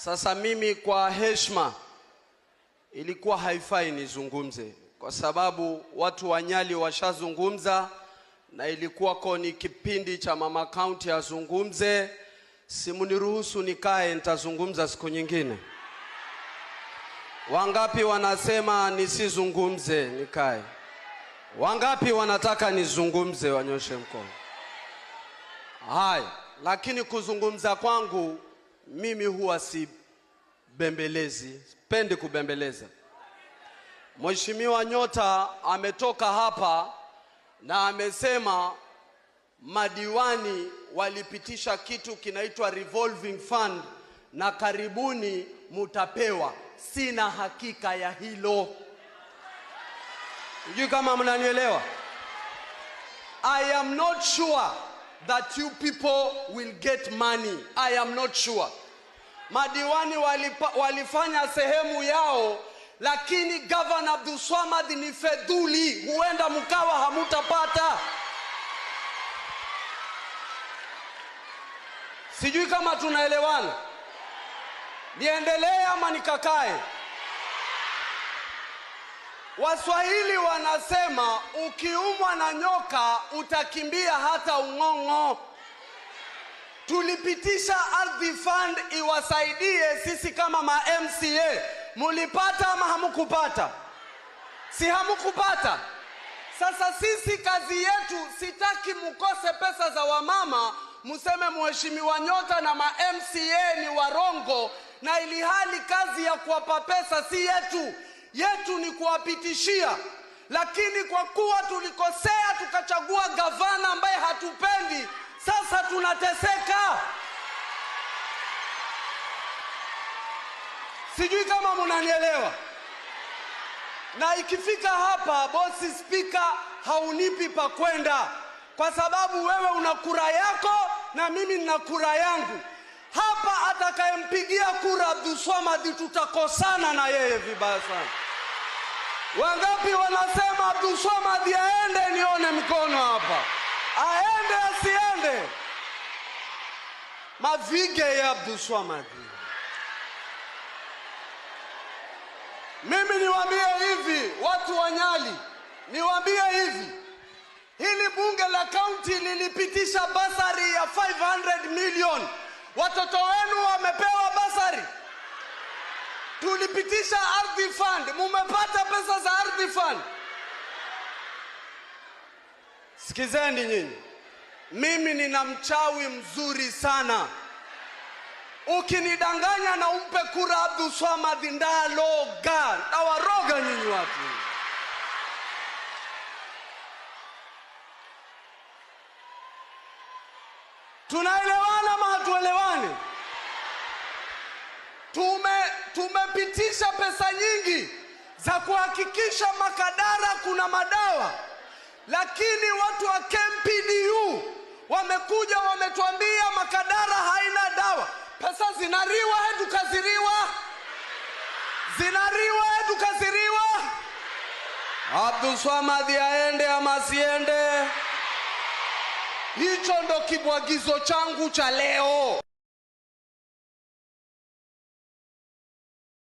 Sasa mimi kwa heshima ilikuwa haifai nizungumze kwa sababu watu wa Nyali washazungumza na ilikuwa ni kipindi cha Mama County azungumze. Simuniruhusu nikae, nitazungumza siku nyingine. Wangapi wanasema nisizungumze nikae? Wangapi wanataka nizungumze wanyoshe mkono? Hai, lakini kuzungumza kwangu mimi huwa si bembelezi, sipendi kubembeleza. Mheshimiwa Nyota ametoka hapa na amesema madiwani walipitisha kitu kinaitwa revolving fund na karibuni mutapewa. Sina hakika ya hilo. Sijui kama mnanielewa. I am not sure that you people will get money. I am not sure. Madiwani walifanya sehemu yao, lakini Governor Abdulswamad ni fedhuli, huenda mkawa hamutapata. Sijui kama tunaelewana. Niendelee ama nikakae? Waswahili wanasema ukiumwa na nyoka utakimbia hata ung'ong'o. Tulipitisha ardhi fund iwasaidie sisi kama ma MCA. Mulipata ama hamukupata? Si hamukupata? Sasa sisi kazi yetu, sitaki mukose pesa za wamama museme Mheshimiwa Nyota na ma MCA ni warongo, na ili hali kazi ya kuwapa pesa si yetu. Yetu ni kuwapitishia. Lakini kwa kuwa tulikosea tukachagua gavana ambaye hatupendi, sasa tunateseka. Sijui kama mnanielewa. Na ikifika hapa bosi speaker haunipi pa kwenda, kwa sababu wewe una kura yako na mimi nina kura yangu. Hapa atakayempigia kura Abdulswamad tutakosana na yeye vibaya sana. Wangapi wanasema Abdulswamad aende? Nione mkono hapa. Aende asiende? Mavige ya Abdulswamad. Mimi niwaambie hivi watu wa Nyali, niwaambie hivi, hili bunge la county lilipitisha basari ya 500 million. Watoto wenu wamepewa basari. Tulipitisha ardhi fund, mumepata pesa za ardhi fund. Sikizeni nyinyi, mimi nina mchawi mzuri sana. Ukinidanganya na umpe kura Abdulswamad ndaloga, nawaroga nyinyi watu. Tunaelewana ama hatuelewani? Tumepitisha pesa nyingi za kuhakikisha Makadara kuna madawa, lakini watu wa KMPDU wamekuja wametuambia Makadara haina dawa. Pesa zinariwa hedu kaziriwa. Zinariwa hedu kaziriwa. Abdulswamad aende ama asiende? Hicho ndo kibwagizo changu cha leo.